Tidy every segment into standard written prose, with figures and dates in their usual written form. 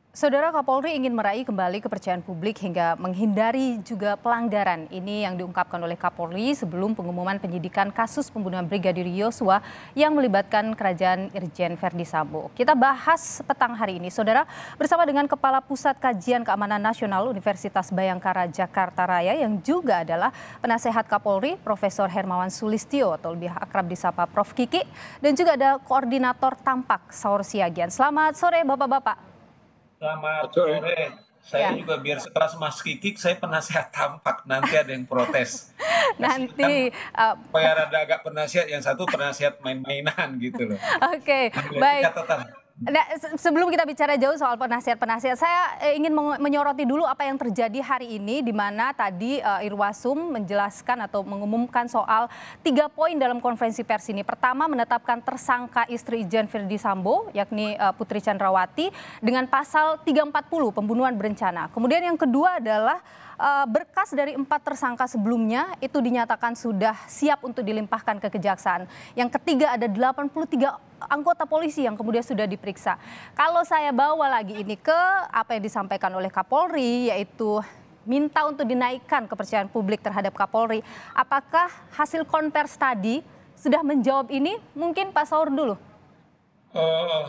Saudara Kapolri ingin meraih kembali kepercayaan publik hingga menghindari juga pelanggaran. Ini yang diungkapkan oleh Kapolri sebelum pengumuman penyidikan kasus pembunuhan Brigadir Yosua yang melibatkan kerajaan Irjen Verdi Sambo. Kita bahas petang hari ini, saudara, bersama dengan Kepala Pusat Kajian Keamanan Nasional Universitas Bhayangkara Jakarta Raya yang juga adalah penasehat Kapolri, Profesor Hermawan Sulistyo atau lebih akrab disapa Prof. Kiki, dan juga ada Koordinator Tampak Saur Siagian. Selamat sore, Bapak-Bapak. Selamat Sore. sore. Saya Ya, juga biar sekelas Mas Kikik, saya penasehat Tampak. Nanti ada yang protes. Kasih kan nanti supaya rada agak penasihat, yang satu penasihat main-mainan gitu loh. oke, Ambil aja baik. catatan. Nah, sebelum kita bicara jauh soal penasihat-penasihat, saya ingin menyoroti dulu apa yang terjadi hari ini, di mana tadi Irwasum menjelaskan atau mengumumkan soal 3 poin dalam konferensi pers ini. Pertama, menetapkan tersangka istri Irjen Verdi Sambo, yakni Putri Chandrawati, dengan pasal 340 pembunuhan berencana. Kemudian yang kedua adalah berkas dari 4 tersangka sebelumnya itu dinyatakan sudah siap untuk dilimpahkan ke kejaksaan. Yang ketiga ada 83 anggota polisi yang kemudian sudah diperiksa. Kalau saya bawa lagi ini ke apa yang disampaikan oleh Kapolri, yaitu minta untuk dinaikkan kepercayaan publik terhadap Kapolri. Apakah hasil konvers tadi sudah menjawab ini? Mungkin Pak Saur dulu. Eh,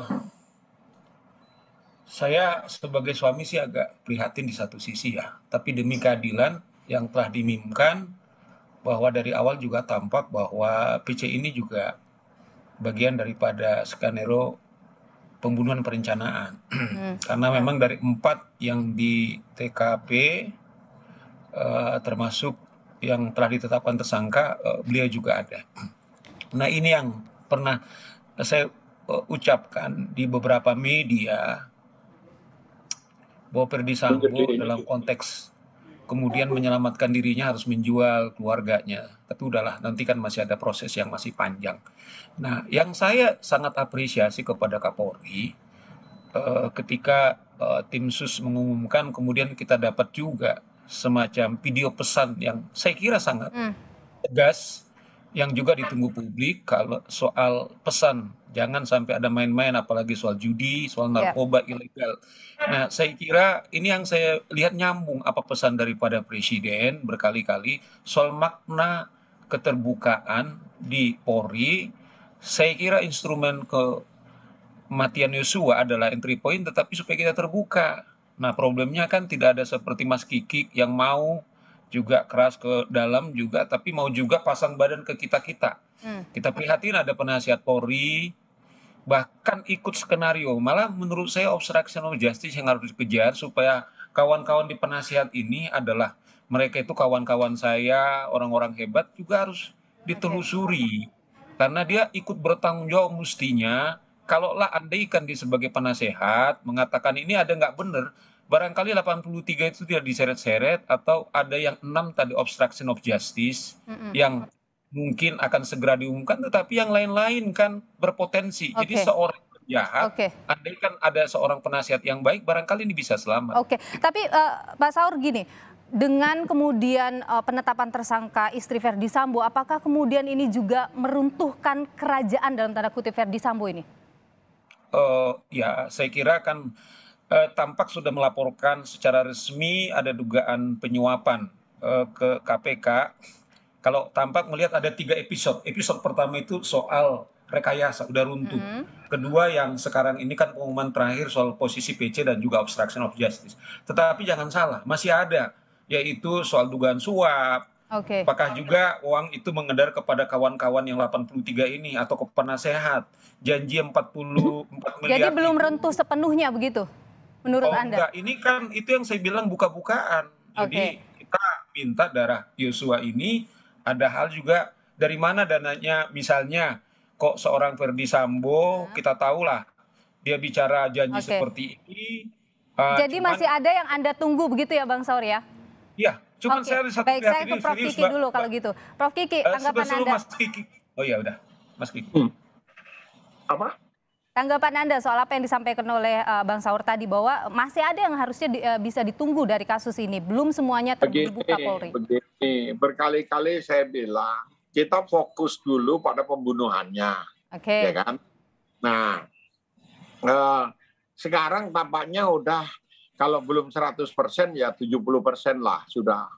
saya sebagai suami sih agak prihatin di satu sisi ya. Tapi demi keadilan yang telah dimimkan, bahwa dari awal juga tampak bahwa PC ini juga bagian daripada skenario pembunuhan perencanaan. Karena memang dari 4 yang di TKP, termasuk yang telah ditetapkan tersangka, beliau juga ada. Nah, ini yang pernah saya ucapkan di beberapa media, bahwa Verdi Sambo dalam konteks kemudian menyelamatkan dirinya harus menjual keluarganya. Tapi udahlah, nanti kan masih ada proses yang masih panjang. Nah, yang saya sangat apresiasi kepada Kapolri, ketika tim sus mengumumkan, kemudian kita dapat juga semacam video pesan yang saya kira sangat tegas, yang juga ditunggu publik. Kalau soal pesan, jangan sampai ada main-main, apalagi soal judi, soal Ya. narkoba ilegal. Nah, saya kira ini yang saya lihat nyambung apa pesan daripada Presiden berkali-kali soal makna keterbukaan di Polri. Saya kira instrumen kematian Yosua adalah entry point, tetapi supaya kita terbuka. Nah, problemnya kan tidak ada seperti Mas Kiki yang mau juga keras ke dalam juga, tapi mau juga pasang badan ke kita-kita. Kita prihatin ada penasihat Polri, bahkan ikut skenario. Malah menurut saya obstruction of justice yang harus dikejar, supaya kawan-kawan di penasihat ini adalah mereka itu kawan-kawan saya, orang-orang hebat, juga harus ditelusuri. Karena dia ikut bertanggung jawab mestinya. Kalaulah andaikan dia sebagai penasehat mengatakan ini ada nggak benar, barangkali 83 itu tidak diseret-seret, atau ada yang 6 tadi obstruction of justice yang mungkin akan segera diumumkan, tetapi yang lain-lain kan berpotensi. Jadi Oke, seorang penjahat, oke. andaikan ada seorang penasihat yang baik, barangkali ini bisa selamat. Oke, tapi Pak Saur gini, dengan kemudian penetapan tersangka istri Verdi Sambo, apakah kemudian ini juga meruntuhkan kerajaan dalam tanda kutip Verdi Sambo ini? Ya, saya kira kan Tampak sudah melaporkan secara resmi ada dugaan penyuapan ke KPK. Kalau Tampak melihat ada 3 episode. Episode pertama itu soal rekayasa, udah runtuh. Kedua yang sekarang ini kan pengumuman terakhir soal posisi PC dan juga obstruction of justice. Tetapi jangan salah, masih ada, yaitu soal dugaan suap. Oke, Apakah juga uang itu mengedar kepada kawan-kawan yang 83 ini atau ke penasehat? Janji 44 jadi miliar belum itu. runtuh sepenuhnya begitu, menurut Oh Anda? enggak, ini kan itu yang saya bilang buka-bukaan. Oke, Jadi kita minta darah Yosua ini, ada hal juga dari mana dananya, misalnya kok seorang Verdi Sambo, kita tahulah dia bicara janji oke. seperti ini, Jadi cuman masih ada yang Anda tunggu begitu ya Bang Saur ya? ya, cuman Oke, saya ada satu baik, saya ke prihatin ini Prof. serius, Kiki dulu kalau gitu. Prof. Kiki, tanggapan sebelum Anda. Mas Kiki. Oh ya udah, Mas Kiki. Apa? Tanggapan Anda soal apa yang disampaikan oleh Bang Saur tadi, bahwa masih ada yang harusnya bisa ditunggu dari kasus ini, belum semuanya terbukti Kapolri. Begini, berkali-kali saya bilang kita fokus dulu pada pembunuhannya, ya Oke, kan? Nah, eh, sekarang tampaknya udah kalau belum 100% ya 70% lah sudah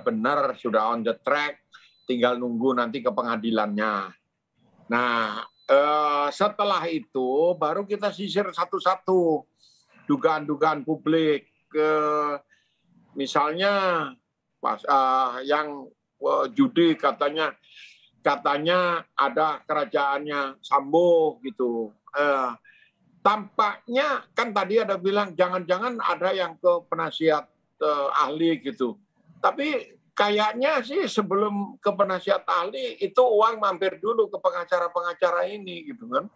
benar, sudah on the track, tinggal nunggu nanti ke pengadilannya. Nah, setelah itu baru kita sisir satu-satu dugaan-dugaan publik, misalnya yang judi katanya ada kerajaannya Sambo gitu. Tampaknya kan tadi ada bilang jangan-jangan ada yang ke penasihat ahli gitu. Tapi kayaknya sih sebelum ke penasihat ahli itu uang mampir dulu ke pengacara-pengacara ini gitu kan.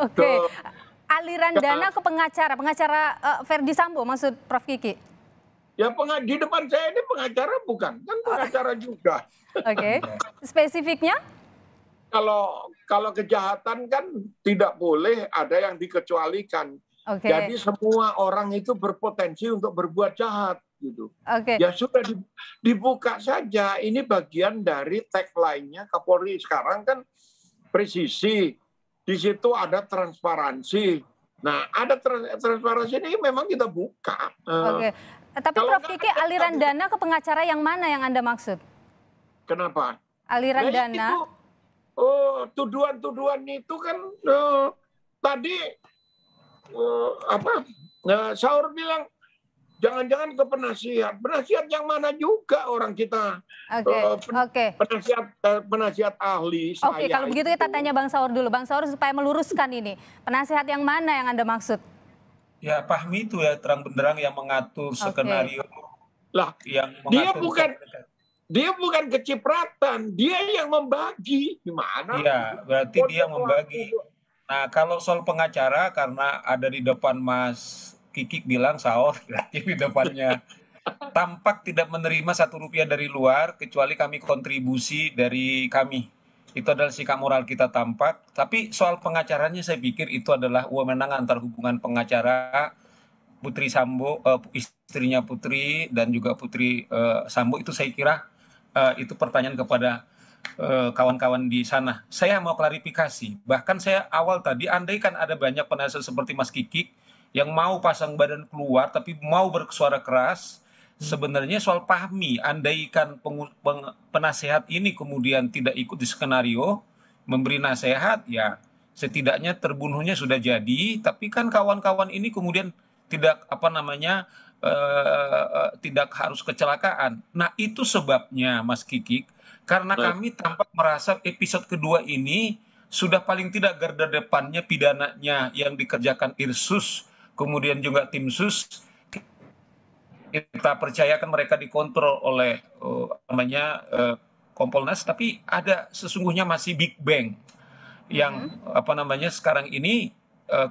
Oke. Aliran dana ke pengacara Verdi Sambo maksud Prof. Kiki? Ya di depan saya ini pengacara bukan, kan pengacara juga. Oke. Spesifiknya? Kalau kejahatan kan tidak boleh ada yang dikecualikan. Okay. Jadi semua orang itu berpotensi untuk berbuat jahat gitu. Okay. Ya sudah dibuka saja. Ini bagian dari tagline-nya Kapolri sekarang kan presisi. Di situ ada transparansi. Nah, ada transparansi ini memang kita buka. Oke. Tapi Prof. Kiki, aliran dana ke pengacara yang mana yang Anda maksud? Kenapa? Aliran dana. Tuduhan-tuduhan itu kan tadi Saur bilang jangan-jangan ke penasihat yang mana juga orang kita. Oke. Penasihat ahli. Oke, kalau begitu kita tanya Bang Saur dulu. Bang Saur supaya meluruskan ini. Penasihat yang mana yang Anda maksud? Ya Fahmi itu ya terang benderang yang mengatur skenario. Lah, yang dia bukan kecipratan, dia yang membagi. Gimana? Iya, berarti dia membagi. Nah, kalau soal pengacara karena ada di depan Mas Kiki bilang Saur, berarti di depannya tampak tidak menerima Rp1 dari luar kecuali kami kontribusi dari kami. Itu adalah sikap moral kita tampak. Tapi soal pengacaranya saya pikir itu adalah wewenang antar hubungan pengacara Putri Sambo, istrinya Putri dan juga Putri Sambo. Itu saya kira itu pertanyaan kepada kawan-kawan di sana. Saya mau klarifikasi. Bahkan saya awal tadi andaikan ada banyak penasihat seperti Mas Kiki yang mau pasang badan keluar tapi mau bersuara keras, sebenarnya soal Fahmi, andaikan penasehat ini kemudian tidak ikut di skenario memberi nasihat, ya setidaknya terbunuhnya sudah jadi. Tapi kan kawan-kawan ini kemudian tidak tidak harus kecelakaan. Nah itu sebabnya Mas Kiki, karena kami tampak merasa episode kedua ini sudah paling tidak garda depannya pidananya yang dikerjakan Irsus, kemudian juga tim sus, kita percayakan mereka dikontrol oleh Kompolnas, tapi ada sesungguhnya masih Big Bang yang sekarang ini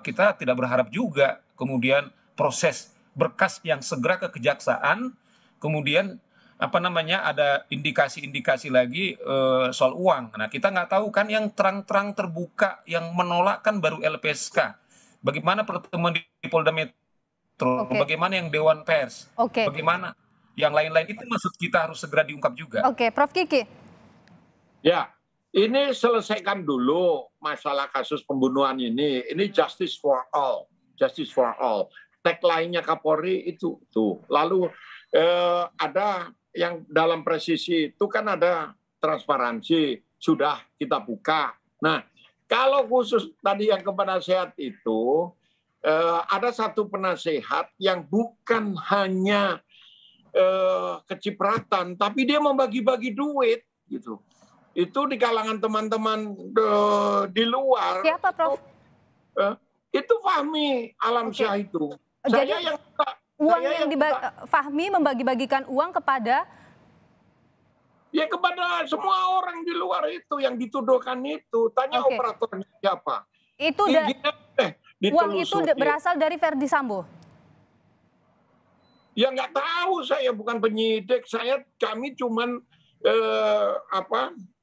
kita tidak berharap juga kemudian proses berkas yang segera ke kejaksaan, kemudian ada indikasi-indikasi lagi soal uang. Nah kita nggak tahu kan yang terang-terang terbuka yang menolak kan baru LPSK. Bagaimana pertemuan di Polda Metro, bagaimana yang Dewan Pers, bagaimana yang lain-lain, itu maksud kita harus segera diungkap juga. Oke, Prof. Kiki. Ya, ini selesaikan dulu masalah kasus pembunuhan ini. Ini justice for all, justice for all. Tagline-nya Kapolri itu tuh. Lalu ada yang dalam presisi itu kan ada transparansi, sudah kita buka. Nah, kalau khusus tadi yang ke penasehat itu, ada satu penasehat yang bukan hanya kecipratan, tapi dia membagi-bagi duit gitu. Itu di kalangan teman-teman di luar. Siapa, Prof? Itu Fahmi Alamsyah itu. Jadi Fahmi membagi-bagikan uang kepada? Ya kepada semua orang di luar itu yang dituduhkan itu. Tanya operatornya siapa. Itu uang itu berasal dari Verdi Sambo? Ya nggak tahu, saya bukan penyidik. Kami cuman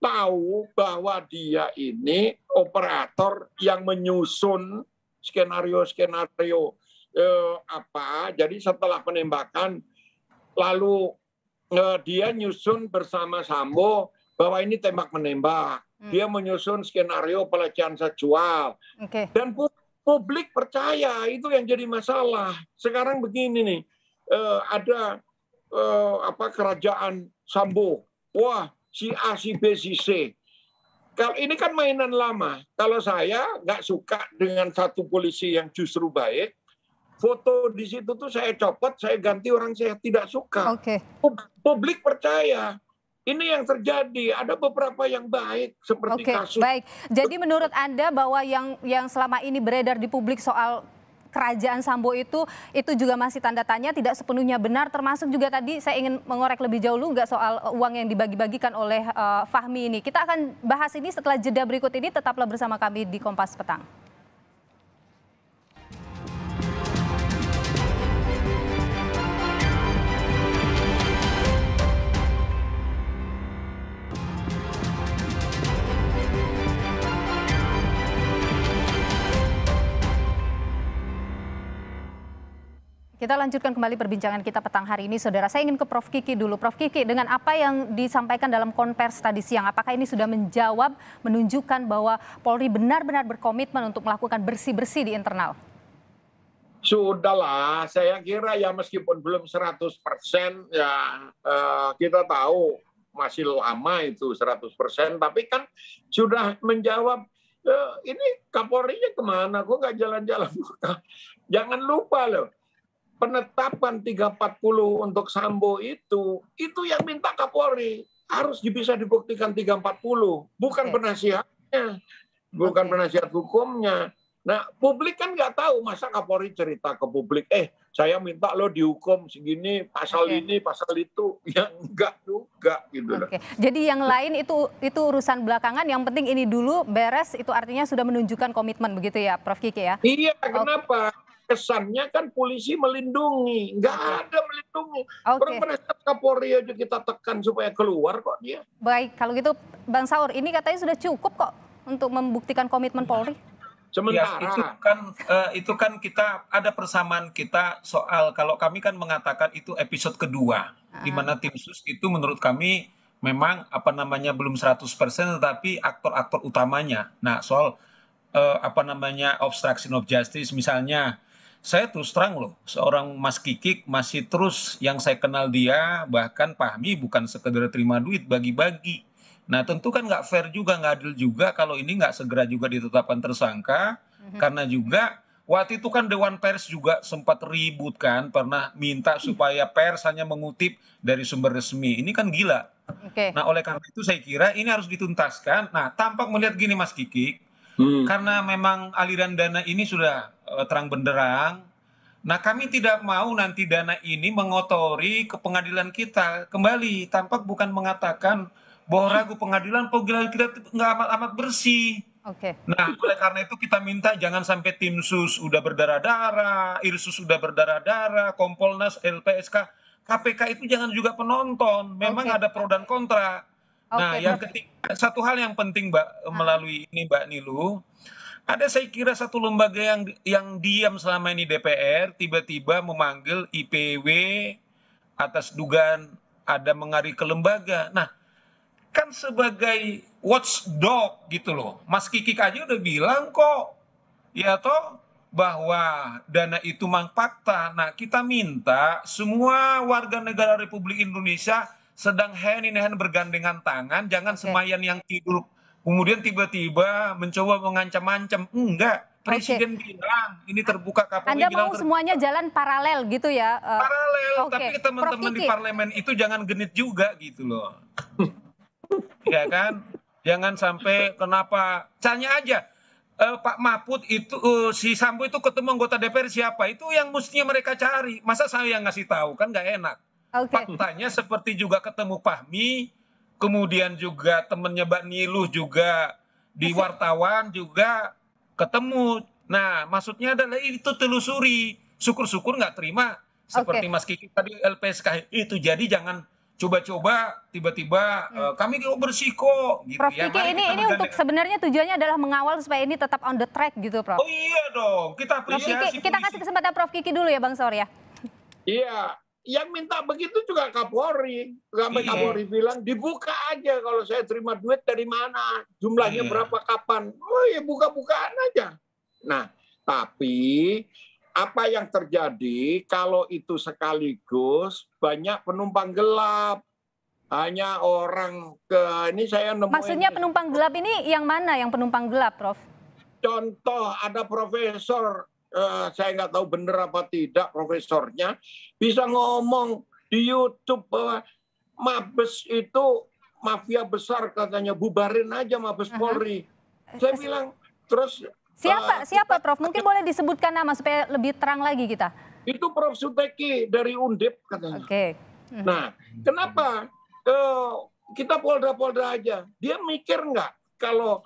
tahu bahwa dia ini operator yang menyusun skenario-skenario jadi setelah penembakan lalu dia nyusun bersama Sambo bahwa ini tembak menembak. Dia menyusun skenario pelecehan seksual. Dan publik percaya, itu yang jadi masalah. Sekarang begini nih, ada kerajaan Sambo, wah si A, si B, si C. Kalau ini kan mainan lama. Kalau saya nggak suka dengan satu polisi yang justru baik, foto di situ tuh saya copot, saya ganti orang saya tidak suka. Oke. Publik percaya. Ini yang terjadi. Ada beberapa yang baik seperti kasus. Baik. Jadi menurut Anda bahwa yang selama ini beredar di publik soal kerajaan Sambo itu juga masih tanda tanya, tidak sepenuhnya benar, termasuk juga tadi saya ingin mengorek lebih jauh nggak soal uang yang dibagi-bagikan oleh Fahmi ini. Kita akan bahas ini setelah jeda berikut ini, tetaplah bersama kami di Kompas Petang. Kita lanjutkan kembali perbincangan kita petang hari ini, Saudara. Saya ingin ke Prof. Kiki dulu. Prof. Kiki, dengan apa yang disampaikan dalam konvers tadi siang, apakah ini sudah menjawab, menunjukkan bahwa Polri benar-benar berkomitmen untuk melakukan bersih-bersih di internal? Sudahlah, saya kira ya meskipun belum 100%, ya kita tahu masih lama itu 100%, tapi kan sudah menjawab. Ini Kapolrinya kemana? Kok nggak jalan-jalan? Jangan lupa loh. Penetapan 340 untuk Sambo itu yang minta Kapolri, harus bisa dibuktikan 340, bukan penasihatnya, bukan penasihat hukumnya. Nah, publik kan nggak tahu, masa Kapolri cerita ke publik, saya minta lo dihukum segini, pasal ini, pasal itu, ya enggak juga gitu. Jadi yang lain itu urusan belakangan, yang penting ini dulu beres, itu artinya sudah menunjukkan komitmen begitu ya, Prof. Kiki ya? Iya, kenapa? Kesannya kan polisi melindungi, nggak ada melindungi. Orang penasihat Kapolri aja kita tekan supaya keluar kok dia. Baik, kalau gitu Bang Saur, ini katanya sudah cukup kok untuk membuktikan komitmen Polri. Sementara itu kan kita ada persamaan kita soal, kalau kami kan mengatakan itu episode kedua, di mana tim sus itu menurut kami memang belum 100%, tetapi aktor-aktor utamanya. Nah, soal obstruction of justice misalnya, saya terus terang loh, seorang Mas Kiki masih terus, yang saya kenal dia, bahkan Fahmi bukan sekedar terima duit, bagi-bagi. Nah, tentu kan nggak fair juga, nggak adil juga kalau ini nggak segera juga ditetapkan tersangka, karena juga waktu itu kan Dewan Pers juga sempat ribut kan, pernah minta supaya pers hanya mengutip dari sumber resmi. Ini kan gila. Nah, oleh karena itu saya kira ini harus dituntaskan. Nah, tampak melihat gini Mas Kiki, karena memang aliran dana ini sudah terang benderang. Nah, kami tidak mau nanti dana ini mengotori ke pengadilan kita. Kembali, tampak bukan mengatakan bahwa ragu pengadilan kita nggak amat bersih. Nah, oleh karena itu kita minta jangan sampai tim sus udah berdarah-darah, Irsus sudah berdarah-darah, Kompolnas, LPSK, KPK itu jangan juga penonton. Memang ada pro dan kontra. Nah, yang ketiga, satu hal yang penting Mbak, melalui ini Mbak Nilu, ada saya kira satu lembaga yang diam selama ini, DPR, tiba-tiba memanggil IPW atas dugaan ada mengari ke lembaga. Nah, kan sebagai watchdog gitu loh, Mas Kiki aja udah bilang kok, ya toh, bahwa dana itu memang fakta. Nah, kita minta semua warga negara Republik Indonesia sedang hand in hand bergandengan tangan, jangan semayan yang tidur, kemudian tiba-tiba mencoba mengancam-ancam. Enggak, Presiden bilang, ini terbuka, Kapolri Anda bilang mau semuanya jalan paralel gitu ya? Paralel, tapi teman-teman di parlemen itu jangan genit juga gitu loh. Ya kan? Jangan sampai kenapa, tanya aja, Pak Mahfud itu, si Sambo itu ketemu anggota DPR siapa? Itu yang mestinya mereka cari. Masa saya yang ngasih tahu, kan nggak enak. Faktanya seperti juga ketemu Fahmi, kemudian juga temennya Mbak Niluh juga di wartawan juga ketemu. Nah, maksudnya adalah itu telusuri. Syukur-syukur nggak terima seperti Mas Kiki tadi LPSK itu. Jadi jangan coba-coba tiba-tiba kami bersih kok gitu. Prof. Kiki, ini untuk sebenarnya tujuannya adalah mengawal supaya ini tetap on the track gitu, Prof. Oh iya dong, kita apresiasi. Kita kasih kesempatan Prof. Kiki dulu ya, Bang Saur ya. Iya, yang minta begitu juga Kapolri. Sampai Kapolri bilang dibuka aja, kalau saya terima duit dari mana, jumlahnya berapa, kapan. Oh ya, buka-bukaan aja. Nah, Tapi apa yang terjadi kalau itu sekaligus banyak penumpang gelap. Hanya orang ini saya nemuin. Maksudnya penumpang gelap ini yang mana yang penumpang gelap, Prof? Contoh ada profesor, saya nggak tahu benar apa tidak profesornya, bisa ngomong di YouTube bahwa Mabes itu mafia besar katanya, bubarin aja Mabes Polri. Saya bilang, terus siapa Prof? Mungkin boleh disebutkan nama supaya lebih terang lagi kita. Itu Prof Suteki dari Undip katanya. Oke. Nah, kenapa kita polda-polda aja? Dia mikir nggak kalau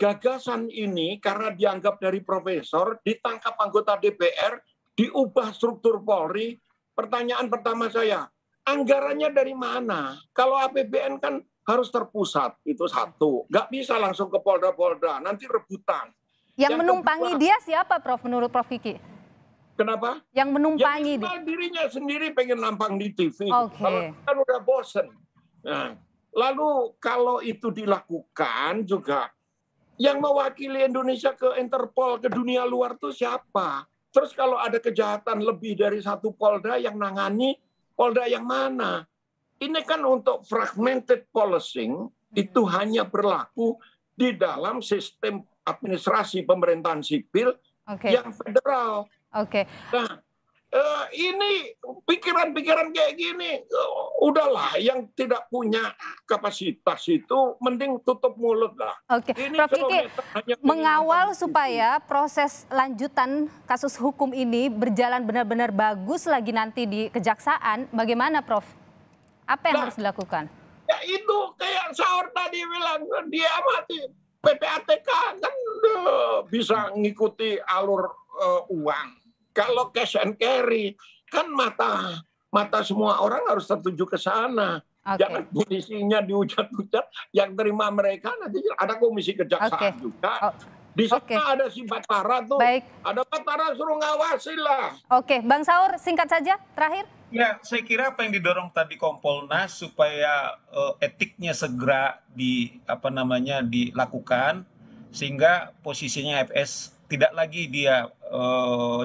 gagasan ini karena dianggap dari profesor, ditangkap anggota DPR, diubah struktur Polri. Pertanyaan pertama saya, anggarannya dari mana? Kalau APBN kan harus terpusat, itu satu. Nggak bisa langsung ke polda-polda, nanti rebutan. Yang menumpangi dia siapa, Prof, menurut Prof Kiki? Kenapa? Yang menumpangi dia. Dirinya sendiri pengen nampang di TV. Oke. Kalau kan udah bosen. Nah, lalu kalau itu dilakukan juga, yang mewakili Indonesia ke Interpol, ke dunia luar tuh siapa? Terus kalau ada kejahatan lebih dari satu polda yang nangani, polda yang mana? Ini kan untuk fragmented policing, itu hanya berlaku di dalam sistem administrasi pemerintahan sipil yang federal. Nah, ini pikiran-pikiran kayak gini, udahlah yang tidak punya kapasitas itu mending tutup mulut lah. Prof Kiki, mengawal supaya proses lanjutan kasus hukum ini berjalan benar-benar bagus lagi nanti di kejaksaan, bagaimana Prof? Apa yang harus dilakukan? Ya itu kayak Saur tadi bilang, dia mati PPATK kan bisa ngikuti alur uang. Kalau cash and carry, kan mata semua orang harus tertuju ke sana. Jangan polisinya dihujat-hujat, yang terima mereka nanti ada komisi kejaksaan juga. Di sana ada si Batara tuh, ada Batara suruh ngawasin lah. Bang Saur, singkat saja, terakhir. Ya, saya kira apa yang didorong tadi Kompolnas supaya etiknya segera dilakukan sehingga posisinya FS tidak lagi dia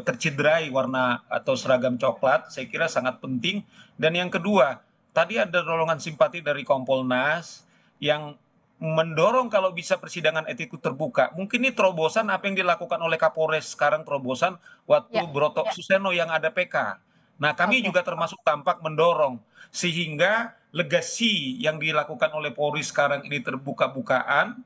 tercederai warna atau seragam coklat, saya kira sangat penting. Dan yang kedua, tadi ada dorongan simpati dari Kompolnas yang mendorong kalau bisa persidangan etik itu terbuka. Mungkin ini terobosan apa yang dilakukan oleh Kapolres sekarang, terobosan waktu Broto Suseno yang ada PK. Nah, kami juga termasuk tampak mendorong sehingga legasi yang dilakukan oleh Polri sekarang ini terbuka-bukaan,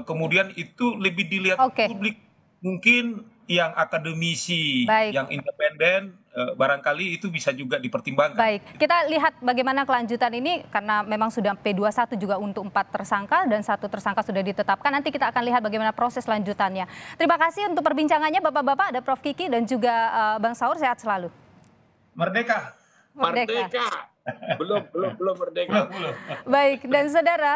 kemudian itu lebih dilihat publik. Mungkin yang akademisi, yang independen, barangkali itu bisa juga dipertimbangkan. Baik, kita lihat bagaimana kelanjutan ini karena memang sudah P21 juga untuk 4 tersangka dan 1 tersangka sudah ditetapkan. Nanti kita akan lihat bagaimana proses lanjutannya. Terima kasih untuk perbincangannya Bapak-bapak, ada Prof Kiki dan juga Bang Saur, sehat selalu. Merdeka. Merdeka. Belum merdeka. Baik, dan saudara.